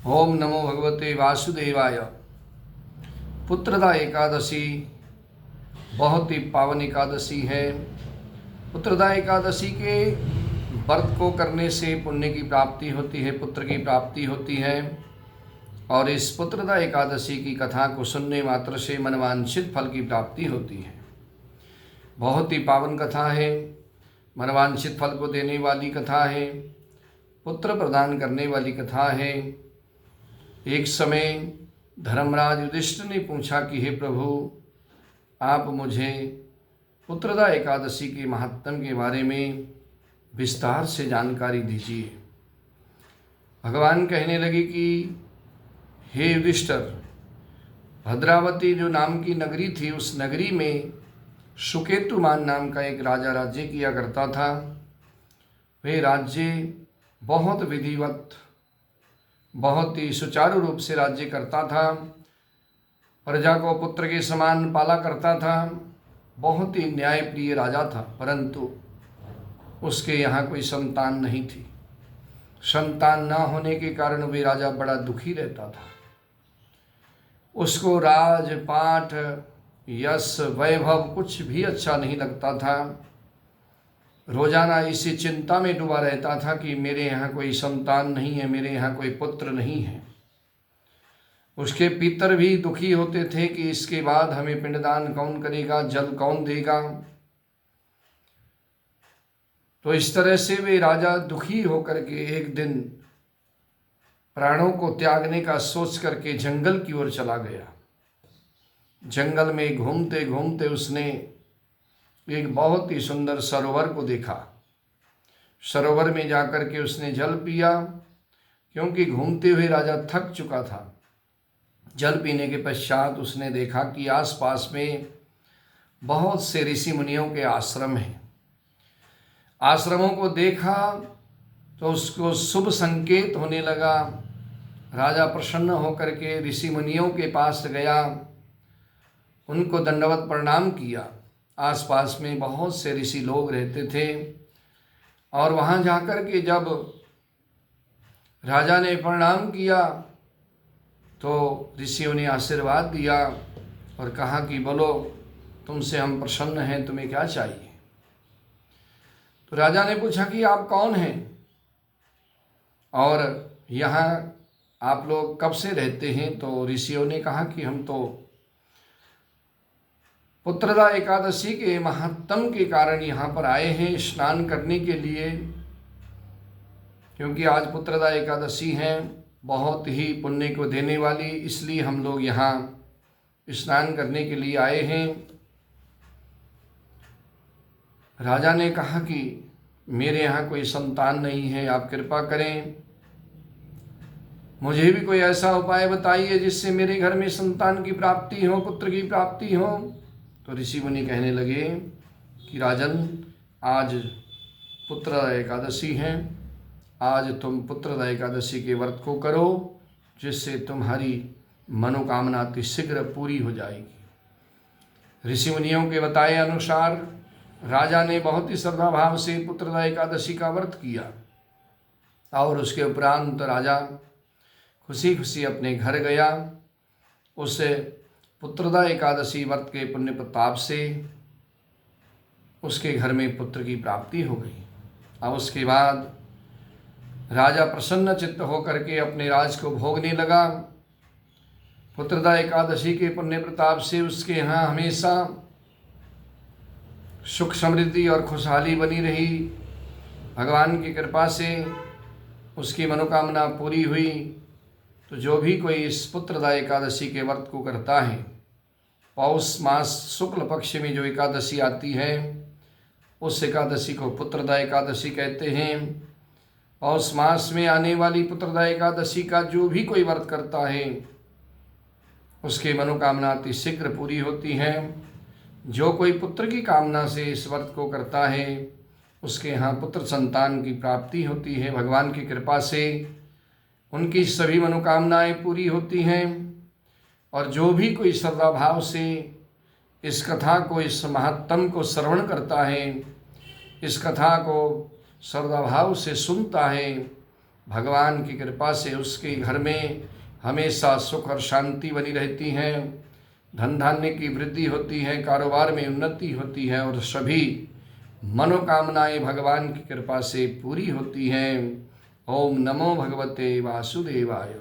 ओम नमो भगवते वासुदेवाय। पुत्रदा एकादशी बहुत ही पावन एकादशी है। पुत्रदा एकादशी के व्रत को करने से पुण्य की प्राप्ति होती है, पुत्र की प्राप्ति होती है। और इस पुत्रदा एकादशी की कथा को सुनने मात्र से मनवांछित फल की प्राप्ति होती है। बहुत ही पावन कथा है, मनवांछित फल को देने वाली कथा है, पुत्र प्रदान करने वाली कथा है। एक समय धर्मराज युधिष्ठिर ने पूछा कि हे प्रभु, आप मुझे पुत्रदा एकादशी के महात्म्य के बारे में विस्तार से जानकारी दीजिए। भगवान कहने लगे कि हे युधिष्ठिर, भद्रावती जो नाम की नगरी थी, उस नगरी में सुकेतुमान नाम का एक राजा राज्य किया करता था। वह राज्य बहुत विधिवत, बहुत ही सुचारू रूप से राज्य करता था। प्रजा को पुत्र के समान पाला करता था। बहुत ही न्यायप्रिय राजा था, परंतु उसके यहाँ कोई संतान नहीं थी। संतान न होने के कारण वे राजा बड़ा दुखी रहता था। उसको राज पाठ यश वैभव कुछ भी अच्छा नहीं लगता था। रोजाना इसी चिंता में डूबा रहता था कि मेरे यहाँ कोई संतान नहीं है, मेरे यहाँ कोई पुत्र नहीं है। उसके पितर भी दुखी होते थे कि इसके बाद हमें पिंडदान कौन करेगा, जल कौन देगा। तो इस तरह से वे राजा दुखी होकर के एक दिन प्राणों को त्यागने का सोच करके जंगल की ओर चला गया। जंगल में घूमते घूमते उसने एक बहुत ही सुंदर सरोवर को देखा। सरोवर में जाकर के उसने जल पिया, क्योंकि घूमते हुए राजा थक चुका था। जल पीने के पश्चात उसने देखा कि आसपास में बहुत से ऋषि मुनियों के आश्रम हैं। आश्रमों को देखा तो उसको शुभ संकेत होने लगा। राजा प्रसन्न होकर के ऋषि मुनियों के पास गया, उनको दंडवत प्रणाम किया। आसपास में बहुत से ऋषि लोग रहते थे और वहाँ जाकर के जब राजा ने प्रणाम किया तो ऋषियों ने आशीर्वाद दिया और कहा कि बोलो, तुमसे हम प्रसन्न हैं, तुम्हें क्या चाहिए। तो राजा ने पूछा कि आप कौन हैं और यहाँ आप लोग कब से रहते हैं। तो ऋषियों ने कहा कि हम तो पुत्रदा एकादशी के महात्म के कारण यहाँ पर आए हैं स्नान करने के लिए, क्योंकि आज पुत्रदा एकादशी है, बहुत ही पुण्य को देने वाली, इसलिए हम लोग यहाँ स्नान करने के लिए आए हैं। राजा ने कहा कि मेरे यहाँ कोई संतान नहीं है, आप कृपा करें, मुझे भी कोई ऐसा उपाय बताइए जिससे मेरे घर में संतान की प्राप्ति हो, पुत्र की प्राप्ति हो। तो ऋषि मुनि कहने लगे कि राजन, आज पुत्रदा एकादशी है, आज तुम पुत्रदा एकादशी के व्रत को करो, जिससे तुम्हारी मनोकामना अति शीघ्र पूरी हो जाएगी। ऋषि मुनियों के बताए अनुसार राजा ने बहुत ही श्रद्धा भाव से पुत्रदा एकादशी का व्रत किया और उसके उपरांत राजा खुशी खुशी अपने घर गया। उससे पुत्रदा एकादशी व्रत के पुण्य प्रताप से उसके घर में पुत्र की प्राप्ति हो गई। और उसके बाद राजा प्रसन्न चित्त होकर के अपने राज को भोगने लगा। पुत्रदा एकादशी के पुण्य प्रताप से उसके यहाँ हमेशा सुख समृद्धि और खुशहाली बनी रही। भगवान की कृपा से उसकी मनोकामना पूरी हुई। तो जो भी कोई इस पुत्रदा एकादशी के व्रत को करता है, पौष मास शुक्ल पक्ष में जो एकादशी आती है, उस एकादशी को पुत्रदा एकादशी कहते हैं। पौष मास में आने वाली पुत्रदा एकादशी का जो भी कोई व्रत करता है, उसके मनोकामना अति शीघ्र पूरी होती है। जो कोई पुत्र की कामना से इस व्रत को करता है, उसके यहाँ पुत्र संतान की प्राप्ति होती है। भगवान की कृपा से उनकी सभी मनोकामनाएं पूरी होती हैं। और जो भी कोई श्रद्धा भाव से इस कथा को, इस महात्म को श्रवण करता है, इस कथा को श्रद्धा भाव से सुनता है, भगवान की कृपा से उसके घर में हमेशा सुख और शांति बनी रहती है, धन धान्य की वृद्धि होती है, कारोबार में उन्नति होती है और सभी मनोकामनाएं भगवान की कृपा से पूरी होती हैं। ओम नमो भगवते वासुदेवाय।